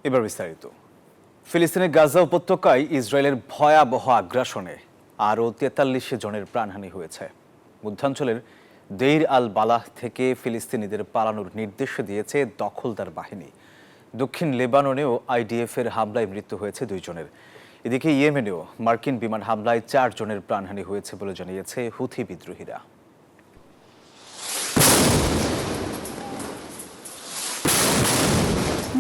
এবার বিস্তারিত। ফিলিস্তিনের গাজা উপত্যকায় ইসরায়েলের ভয়াবহ আগ্রাসনে আরও ৪৩ জনের প্রাণহানি হয়েছে। মধ্যাঞ্চলের দেইর আল বালাহ থেকে ফিলিস্তিনিদের পালানোর নির্দেশ দিয়েছে দখলদার বাহিনী। দক্ষিণ লেবাননেও আইডিএফের হামলায় মৃত্যু হয়েছে ২ জনের। এদিকে ইয়েমেনেও মার্কিন বিমান হামলায় ৪ জনের প্রাণহানি হয়েছে বলে জানিয়েছে হুথি বিদ্রোহীরা।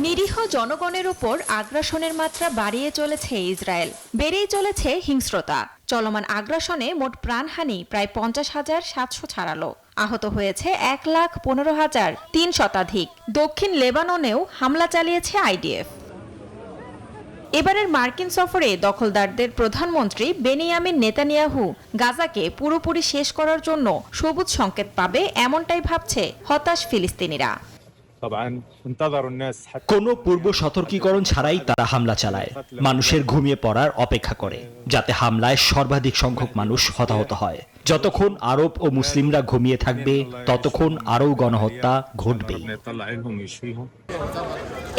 নিরীহ জনগণের উপর আগ্রাসনের মাত্রা বাড়িয়ে চলেছে ইসরায়েল, বেড়েই চলেছে হিংস্রতা। চলমান আগ্রাসনে মোট প্রাণহানি প্রায় ৫০,৭০০ ছাড়ালো, আহত হয়েছে ১,১৫,৩০০ শতাধিক। দক্ষিণ লেবাননেও হামলা চালিয়েছে আইডিএফ। এবারের মার্কিন সফরে দখলদারদের প্রধানমন্ত্রী বেনিয়ামিন নেতানিয়াহু গাজাকে পুরোপুরি শেষ করার জন্য সবুজ সংকেত পাবে, এমনটাই ভাবছে হতাশ ফিলিস্তিনিরা। কোনো পূর্ব সতর্কীকরণ ছাড়াই তারা হামলা চালায়, মানুষের ঘুমিয়ে পড়ার অপেক্ষা করে, যাতে হামলায় সর্বাধিক সংখ্যক মানুষ হতাহত হয়। যতক্ষণ আরব ও মুসলিমরা ঘুমিয়ে থাকবে, ততক্ষণ আরও গণহত্যা ঘটবে।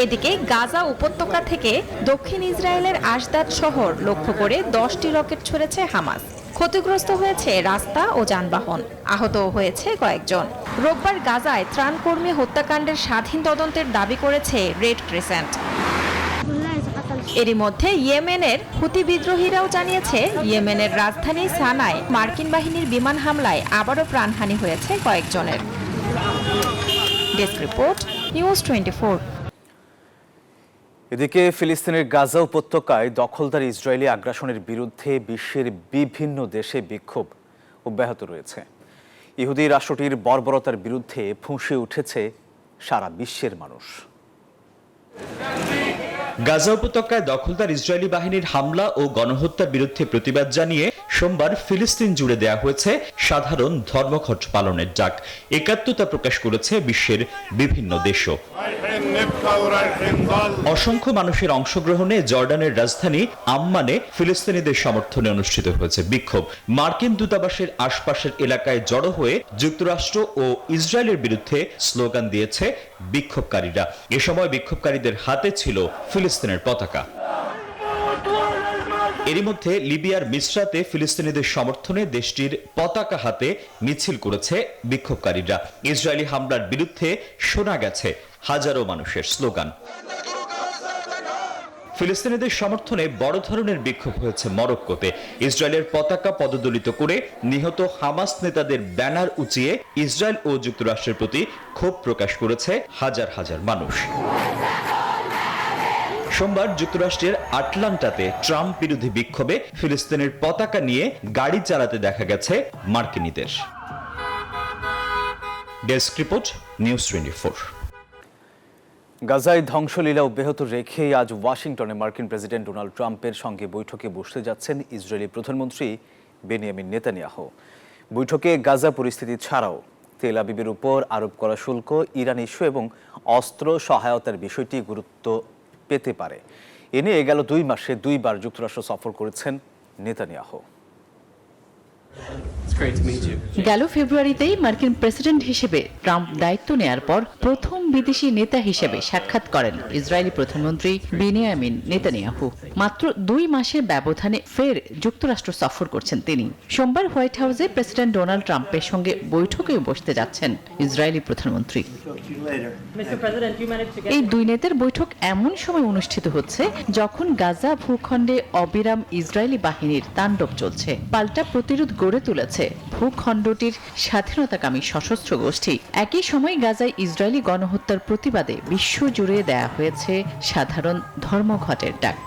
এদিকে গাজা উপত্যকা থেকে দক্ষিণ ইসরায়েলের আশদাদ শহর লক্ষ্য করে 10টি রকেট ছুড়েছে হামাস। ক্ষতিগ্রস্ত হয়েছে রাস্তা ও যানবাহন, আহত হয়েছে কয়েকজন। রোববার গাজায় ত্রাণকর্মী হত্যাকাণ্ডের স্বাধীন তদন্তের দাবি করেছে রেড ক্রিসেন্ট। এরই মধ্যে ইয়েমেনের হুতি বিদ্রোহীরাও জানিয়েছে ইয়েমেনের রাজধানী সানায় মার্কিন বাহিনীর বিমান হামলায় আবারও প্রাণহানি হয়েছে কয়েকজনের। Desk report, news 24। এদিকে ফিলিস্তিনের গাজা উপত্যকায় দখলদার ইসরায়েলি আগ্রাসনের বিরুদ্ধে বিশ্বের বিভিন্ন দেশে বিক্ষোভ অব্যাহত রয়েছে। ইহুদি রাষ্ট্রটির বর্বরতার বিরুদ্ধে ফুঁসে উঠেছে সারা বিশ্বের মানুষ। গাজা উপত্যকায় দখলদার ইসরায়েলি বাহিনীর হামলা ও গণহত্যার বিরুদ্ধে প্রতিবাদ জানিয়ে সোমবার ফিলিস্তিন জুড়ে দেয়া হয়েছে সাধারণ ধর্মঘট পালনের ডাক। একাত্মতা প্রকাশ করেছে বিশ্বের বিভিন্ন দেশও। অসংখ্য মানুষের অংশগ্রহণে জর্ডানের রাজধানী আম্মানে ফিলিস্তিনিদের সমর্থনে অনুষ্ঠিত হয়েছে বিক্ষোভ। মার্কিন দূতাবাসের আশপাশের এলাকায় জড়ো হয়ে যুক্তরাষ্ট্র ও ইসরায়েলের বিরুদ্ধে স্লোগান দিয়েছে বিক্ষোভকারীরা। এ সময় বিক্ষোভকারীদের হাতে ছিল ফিলিস্তিনের পতাকা। এরই মধ্যে লিবিয়ার মিসরাতে ফিলিস্তিনিদের সমর্থনে দেশটির পতাকা হাতে মিছিল করেছে বিক্ষোভকারীরা। ইসরায়েলি হামলার বিরুদ্ধে শোনা গেছে হাজারো মানুষের স্লোগান। ফিলিস্তিনিদের সমর্থনে বড় ধরনের বিক্ষোভ হয়েছে মরক্কোতে। ইসরায়েলের পতাকা পদদলিত করে নিহত হামাস নেতাদের ব্যানার উঁচিয়ে ইসরায়েল ও যুক্তরাষ্ট্রের প্রতি ক্ষোভ প্রকাশ করেছে হাজার হাজার মানুষ। সোমবার যুক্তরাষ্ট্রের আটলান্টাতে ট্রাম্প বিরোধী বিক্ষোভে ফিলিস্তিনের পতাকা নিয়ে গাড়ি চালাতে দেখা গেছে মার্কিনীদের। Desk report, news 24। গাজায় ধ্বংসলীলা অব্যাহত রেখে আজ ওয়াশিংটনে মার্কিন প্রেসিডেন্ট ডোনাল্ড ট্রাম্পের সঙ্গে বৈঠকে বসতে যাচ্ছেন ইসরায়েলি প্রধানমন্ত্রী বেনিয়ামিন নেতানিয়াহু। বৈঠকে গাজা পরিস্থিতি ছাড়াও তেল আবিবের উপর আরোপ করা শুল্ক, ইরান ইস্যু এবং অস্ত্র সহায়তার বিষয়টি গুরুত্ব পেতে পারে। এ নিয়ে গেল 2 মাসে 2 বার যুক্তরাষ্ট্র সফর করেছেন নেতানিয়াহু। গেল ফেব্রুয়ারিতেই মার্কিন প্রেসিডেন্ট হিসেবে ট্রাম্প দায়িত্ব নেয়ার পর প্রথম বিদেশি নেতা হিসেবে সাক্ষাৎ করেন ইসরায়েলি প্রধানমন্ত্রী বেনিয়ামিন নেতানিয়াহু। মাত্র 2 মাসের ব্যবধানে ফের যুক্তরাষ্ট্র সফর করছেন তিনি। সোমবার হোয়াইট হাউসে প্রেসিডেন্ট ডোনাল্ড ট্রাম্পের সঙ্গে বৈঠকেও বসতে যাচ্ছেন ইসরায়েলি প্রধানমন্ত্রী। এই 2 নেতার বৈঠক এমন সময় অনুষ্ঠিত হচ্ছে যখন গাজা ভূখণ্ডে অবিরাম ইসরায়েলি বাহিনীর তাণ্ডব চলছে। পাল্টা প্রতিরোধ গড়ে তুলেছে ভূখণ্ডটির স্বাধীনতাকামী সশস্ত্র গোষ্ঠী। একই সময় গাজায় ইসরায়েলি গণহত্যার প্রতিবাদে বিশ্বজুড়ে দেয়া হয়েছে সাধারণ ধর্মঘটের ডাক।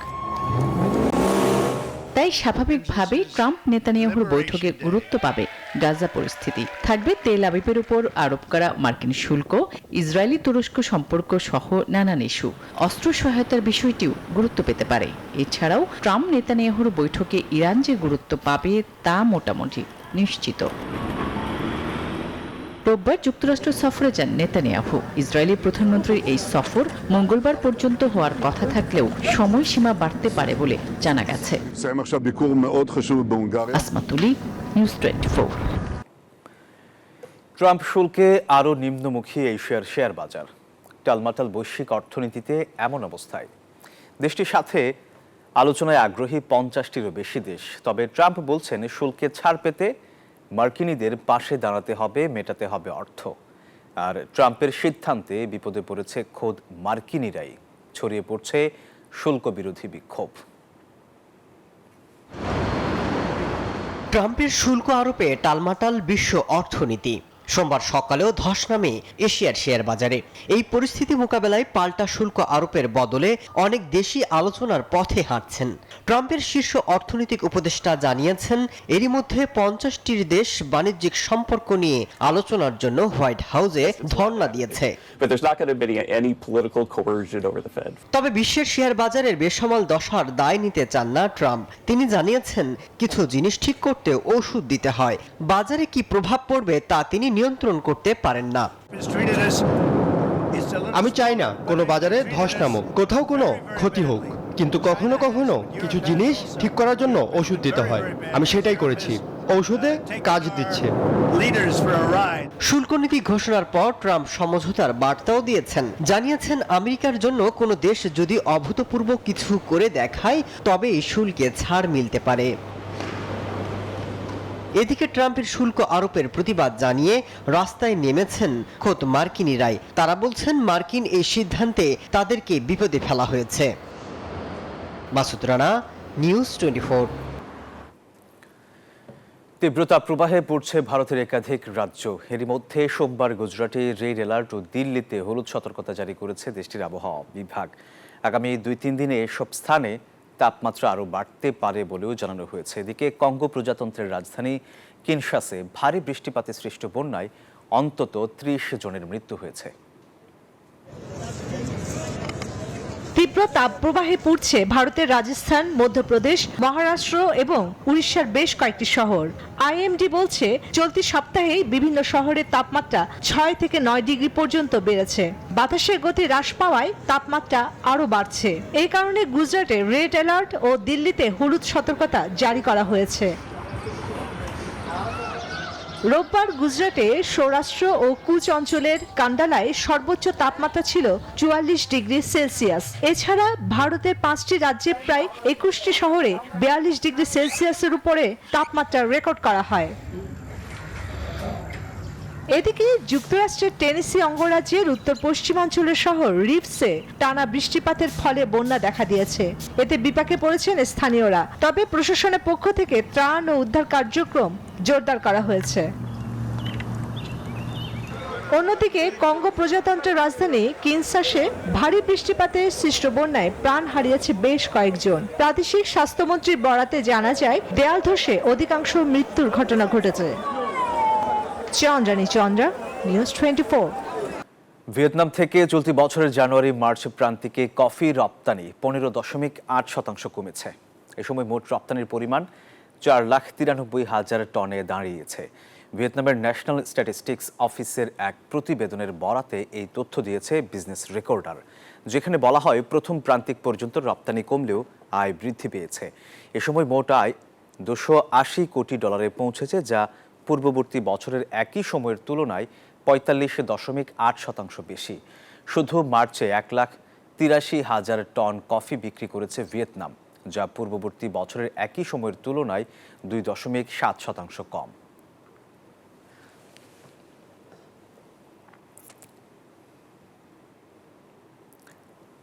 তাই স্বাভাবিকভাবেই ট্রাম্প নেতানিয়াহুর বৈঠকে গুরুত্ব পাবে গাজা পরিস্থিতি। থাকবে তেল আবিবের উপর আরোপ করা মার্কিন শুল্ক, ইসরায়েলি তুরস্ক সম্পর্ক সহ নানান ইস্যু। অস্ত্র সহায়তার বিষয়টিও গুরুত্ব পেতে পারে। এছাড়াও ট্রাম্প নেতানিয়াহুর বৈঠকে ইরান যে গুরুত্ব পাবে তা মোটামুটি নিশ্চিত। রোববার যুক্তরাষ্ট্র সফরে যান নেতানিয়াহু। ইসরায়েলি প্রধানমন্ত্রীর এই সফর মঙ্গলবার পর্যন্ত হওয়ার কথা থাকলেও সময়সীমা বাড়তে পারে বলে জানা গেছে। আসমাতুলি, নিউজ 24। ট্রাম্প শুল্কে আরও নিম্নমুখী এশিয়ার শেয়ার বাজার। টালমাটাল বৈশ্বিক অর্থনীতিতে এমন অবস্থায় দেশটির সাথে আলোচনায় আগ্রহী 50টিরও বেশি দেশ। তবে ট্রাম্প বলছেন শুল্কে ছাড় পেতে মার্কিনীদের পাশে দাঁড়াতে হবে, মেটাতে হবে অর্থ। আর ট্রাম্পের সিদ্ধান্তে বিপদে পড়েছে খোদ মার্কিনীরাই। ছড়িয়ে পড়ছে শুল্ক বিরোধী বিক্ষোভ। ট্রাম্পের শুল্ক আরোপে টালমাটাল বিশ্ব অর্থনীতি। সোমবার সকালেও ধস নামে এশিয়ার শেয়ার বাজারে। এই পরিস্থিতি মোকাবেলায় পাল্টা শুল্ক আরোপের বদলে অনেক দেশই আলোচনার পথে হাঁটছেন। ট্রাম্পের শীর্ষ অর্থনৈতিক উপদেষ্টা জানিয়েছেন, এরই মধ্যে 50টির দেশ বাণিজ্যিক সম্পর্ক নিয়ে আলোচনার জন্য হোয়াইট হাউসে ধর্ণা দিয়েছে। তবে বিশ্বের শেয়ার বাজারের বেসামাল দশার দায় নিতে চান না ট্রাম্প। তিনি জানিয়েছেন, কিছু জিনিস ঠিক করতে ওষুধ দিতে হয়। বাজারে কি প্রভাব পড়বে তা তিনি নিয়ন্ত্রণ করতে পারেন না। আমি চাই না কোনো বাজারে ধস নামুক, কোথাও কোনো ক্ষতি হোক, কিন্তু কখনো কখনো কিছু জিনিস ঠিক করার জন্য ওষুধ দিতে হয়। আমি সেটাই করেছি, ঔষধে কাজ দিচ্ছে। শুল্ক নীতি ঘোষণার পর ট্রাম্প সমঝোতার বার্তাও দিয়েছেন। জানিয়েছেন, আমেরিকার জন্য কোনো দেশ যদি অভূতপূর্ব কিছু করে দেখায় তবে শুল্কে ছাড় মিলতে পারে। এদিকে ট্রাম্পের শুল্ক আরোপের প্রতিবাদ জানিয়ে রাস্তায় নেমেছেন খোদ মার্কিনীরাই। তারা বলছেন, মার্কিন এই সিদ্ধান্তে তাদেরকে বিপদে ফেলা হয়েছে। মাসুদ রানা, নিউজ 24। তীব্র তাপপ্রবাহে পড়ছে ভারতের একাধিক রাজ্য। এরই মধ্যে সোমবার গুজরাটে রেড অ্যালার্ট ও দিল্লিতে হলুদ সতর্কতা জারি করেছে দেশটির আবহাওয়া বিভাগ। আগামী 2-3 দিনে এসব স্থানে তাপমাত্রা আরও বাড়তে পারে বলেও জানানো হয়েছে। এদিকে কঙ্গো প্রজাতন্ত্রের রাজধানী কিনশাসে ভারী বৃষ্টিপাতে সৃষ্ট বন্যায় অন্তত 30 জনের মৃত্যু হয়েছে। তীব্র তাপপ্রবাহে পড়ছে ভারতের রাজস্থান, মধ্যপ্রদেশ, মহারাষ্ট্র এবং উড়িষ্যার বেশ কয়েকটি শহর। আইএমডি বলছে, চলতি সপ্তাহে বিভিন্ন শহরের তাপমাত্রা 6 থেকে 9 ডিগ্রি পর্যন্ত বেড়েছে। বাতাসের গতি হ্রাস পাওয়ায় তাপমাত্রা আরও বাড়ছে। এই কারণে গুজরাটে রেড অ্যালার্ট ও দিল্লিতে হলুদ সতর্কতা জারি করা হয়েছে। রোববার গুজরাটে সৌরাষ্ট্র ও কুচ অঞ্চলের কান্ডালায় সর্বোচ্চ তাপমাত্রা ছিল 44 ডিগ্রি সেলসিয়াস। এছাড়া ভারতের 5টি রাজ্যে প্রায় 21টি শহরে 42 ডিগ্রি সেলসিয়াসের উপরে তাপমাত্রা রেকর্ড করা হয়। এদিকে যুক্তরাষ্ট্রের টেনেসি অঙ্গরাজ্যের উত্তর পশ্চিমাঞ্চলের শহর রিভসে টানা বৃষ্টিপাতের ফলে বন্যা দেখা দিয়েছে। এতে বিপাকে পড়েছেন স্থানীয়রা। তবে প্রশাসনের পক্ষ থেকে ত্রাণ ও উদ্ধার কার্যক্রম জোরদার করা হয়েছে। অন্যদিকে কঙ্গো প্রজাতন্ত্রের রাজধানী কিনশাসে ভারী বৃষ্টিপাতে সৃষ্ট বন্যায় প্রাণ হারিয়েছে বেশ কয়েকজন। প্রাদেশিক স্বাস্থ্যমন্ত্রীর বরাতে জানা যায়, দেয়াল ধসে অধিকাংশ মৃত্যুর ঘটনা ঘটেছে। চন্দ্রানী চন্দ্রা, নিউজ 24। ভিয়েতনাম থেকে চলতি বছরের জানুয়ারি-মার্চ প্রান্তিকে কফি রপ্তানি 15.8% কমেছে। এ সময় মোট রপ্তানির পরিমাণ 4,93,000 টনে দাঁড়িয়েছে। ভিয়েতনামের ন্যাশনাল স্ট্যাটিস্টিক্স অফিসের এক প্রতিবেদনের বরাতে এই তথ্য দিয়েছে বিজনেস রেকর্ডার, যেখানে বলা হয় প্রথম প্রান্তিক পর্যন্ত রপ্তানি কমলেও আয় বৃদ্ধি পেয়েছে। এ সময় মোট আয় $280 কোটি পৌঁছেছে, যা পূর্ববর্তী বছরের একই সময়ের তুলনায় 45.8% বেশি। শুধু মার্চে 1,83,000 টন কফি বিক্রি করেছে ভিয়েতনাম, যা পূর্ববর্তী বছরের একই সময়ের তুলনায় 2.7% কম।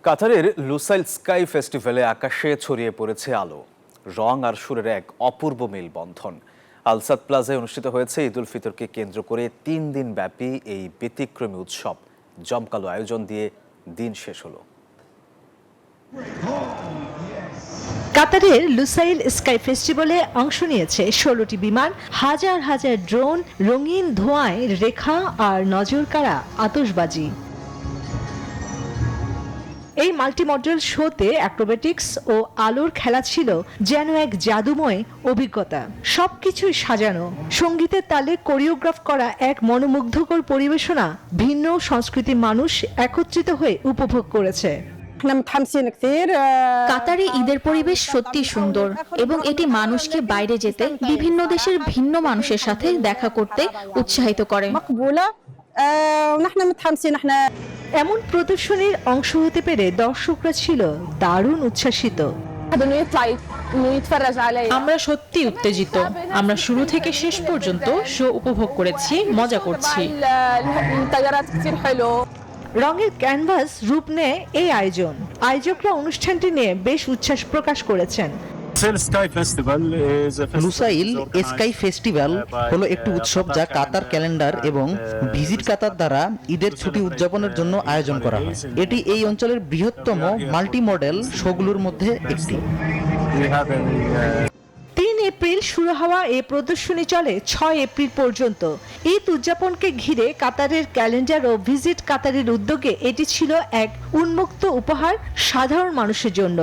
কাতারের লুসাইল স্কাই ফেস্টিভ্যালে আকাশে ছড়িয়ে পড়েছে আলো, রং আর সুরের এক অপূর্ব মেলবন্ধন। আলসাদ প্লাজায় অনুষ্ঠিত হয়েছে ঈদ উল ফিতরকে কেন্দ্র করে 3 দিন ব্যাপী এই ব্যতিক্রমী উৎসব। জমকালো আয়োজন দিয়ে দিন শেষ হলো। কাতারের লুসাইল স্কাই ফেস্টিভ্যালে অংশ নিয়েছে 16টি বিমান, হাজার হাজার ড্রোন, রঙিন ধোঁয়ায় রেখা আর নজরকাড়া আতশবাজি। এই মাল্টিমডেল শোতে অ্যাক্রোবেটিক্স ও আলোর খেলা ছিল যেন এক জাদুময় অভিজ্ঞতা। সবকিছুই সাজানো, সঙ্গীতের তালে কোরিওগ্রাফ করা এক মনোমুগ্ধকর পরিবেশনা ভিন্ন সংস্কৃতির মানুষ একত্রিত হয়ে উপভোগ করেছে। কাতারে ঈদের পরিবেশ সত্যি সুন্দর এবং এটি মানুষকে বাইরে যেতে, বিভিন্ন দেশের ভিন্ন মানুষের সাথে দেখা করতে উৎসাহিত করে। এমন প্রদর্শনীর অংশ হতে পেরে দর্শকরা ছিল দারুণ উচ্ছ্বাসিত। আমরা সত্যি উত্তেজিত। আমরা শুরু থেকে শেষ পর্যন্ত শো উপভোগ করেছি, মজা করছি। রঙের ক্যানভাস রূপ নেয় এই আয়োজন। আয়োজকরা অনুষ্ঠানটি নিয়ে বেশ উচ্ছ্বাস প্রকাশ করেছেন। লুসাইল স্কাই ফেস্টিভ্যাল হলো একটি উৎসব যা কাতার ক্যালেন্ডার এবং ভিজিট কাতার দ্বারা ঈদের ছুটি উদযাপনের জন্য আয়োজন করা হয়। এটি এই অঞ্চলের বৃহত্তম মাল্টি মডেল শোগুলোর মধ্যে একটি। 3 এপ্রিল শুরু হওয়া এই প্রদর্শনী চলে 6 এপ্রিল পর্যন্ত। ঈদ উদযাপনকে ঘিরে কাতারের ক্যালেন্ডার ও ভিজিট কাতারের উদ্যোগে এটি ছিল এক উন্মুক্ত উপহার সাধারণ মানুষের জন্য।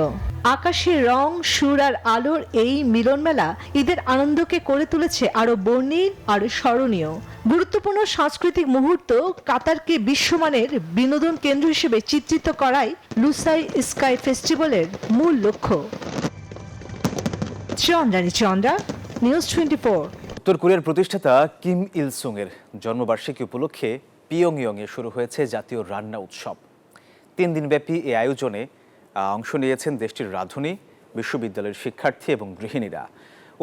আকাশের রং, সুর আর আলোর এই মিলন মেলা ঈদের আনন্দকে করে তুলেছে আরো বর্ণিল, আরো স্মরণীয়। গুরুত্বপূর্ণ সাংস্কৃতিক মুহূর্ত কাতারকে বিশ্বমানের বিনোদন কেন্দ্র হিসেবে চিত্রিত করাই লুসাই স্কাই ফেস্টিভ্যালের মূল লক্ষ্য। চন্দ্রা, নিউজ 24। উত্তর কোরিয়ার প্রতিষ্ঠাতা কিম ইল সুং এর জন্মবার্ষিকী উপলক্ষে পিয়ংইয়ংয়ে শুরু হয়েছে জাতীয় রান্না উৎসব। 3 দিনব্যাপী এই আয়োজনে অংশ নিয়েছেন দেশটির রাঁধুনি, বিশ্ববিদ্যালয়ের শিক্ষার্থী এবং গৃহিণীরা।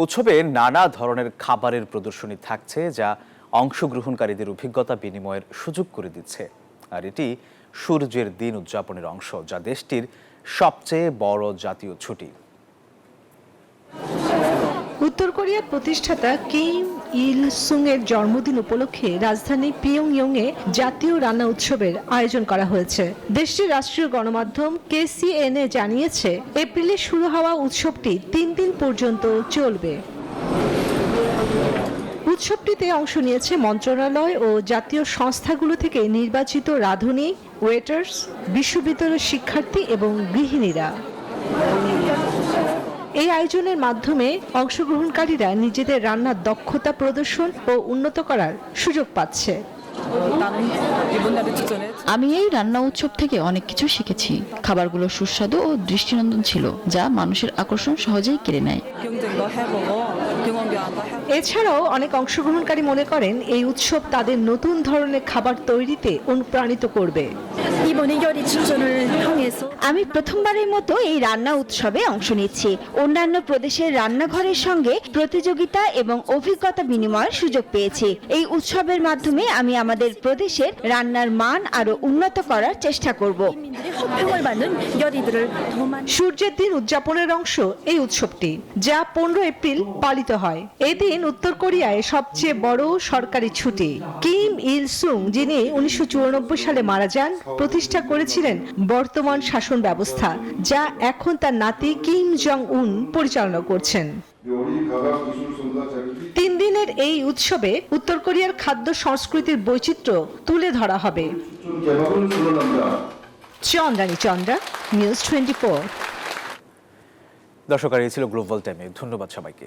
উৎসবে নানা ধরনের খাবারের প্রদর্শনী থাকছে, যা অংশগ্রহণকারীদের অভিজ্ঞতা বিনিময়ের সুযোগ করে দিচ্ছে। আর এটি সূর্যের দিন উদযাপনের অংশ, যা দেশটির সবচেয়ে বড় জাতীয় ছুটি। উত্তর কোরিয়ার প্রতিষ্ঠাতা কিম ইল সুং এর জন্মদিন উপলক্ষে রাজধানী পিয়ংইয়ংয়ে জাতীয় রান্না উৎসবের আয়োজন করা হয়েছে। দেশটির রাষ্ট্রীয় গণমাধ্যম KCNA জানিয়েছে, এপ্রিলে শুরু হওয়া উৎসবটি 3 দিন পর্যন্ত চলবে। উৎসবটিতে অংশ নিয়েছে মন্ত্রণালয় ও জাতীয় সংস্থাগুলো থেকে নির্বাচিত রাঁধুনি, ওয়েটার্স, বিশ্ববিদ্যালয়ের শিক্ষার্থী এবং গৃহিণীরা। এই আয়োজনের মাধ্যমে অংশগ্রহণকারীরা নিজেদের রান্নার দক্ষতা প্রদর্শন ও উন্নত করার সুযোগ পাচ্ছে। আমি এই রান্না উৎসব থেকে অনেক কিছু শিখেছি। খাবারগুলো সুস্বাদু ও দৃষ্টিনন্দন ছিল, যা মানুষের আকর্ষণ সহজেই কেড়ে নেয়। এছাড়াও অনেক অংশগ্রহণকারী মনে করেন এই উৎসব তাদের নতুন ধরনের খাবার তৈরিতে অনুপ্রাণিত করবে। আমি প্রথমবারের মতো এই রান্না উৎসবে অংশ নিচ্ছি। অন্যান্য প্রদেশের রান্নাঘরের সঙ্গে প্রতিযোগিতা এবং অভিজ্ঞতা বিনিময়ের সুযোগ পেয়েছি। এই উৎসবের মাধ্যমে আমি আমাদের প্রদেশের রান্নার মান আরো উন্নত করার চেষ্টা করব। সূর্যের দিন উদযাপনের অংশ এই উৎসবটি, যা 15 এপ্রিল পালিত হয়। এদিন উত্তর কোরিয়ায় সবচেয়ে বড় সরকারি ছুটি। কিম ইল সুং, যিনি 1994 সালে মারা যান, প্রতিষ্ঠা করেছিলেন বর্তমান শাসন ব্যবস্থা, যা এখন তার নাতি কিম জং উন পরিচালনা করছেন। 3 দিনের এই উৎসবে উত্তর কোরিয়ার খাদ্য সংস্কৃতির বৈচিত্র্য তুলে ধরা হবে। চন্দ্রা, নিউজ 24। দর্শক, আর এই ছিল গ্লোবাল টাইমে। ধন্যবাদ সবাইকে।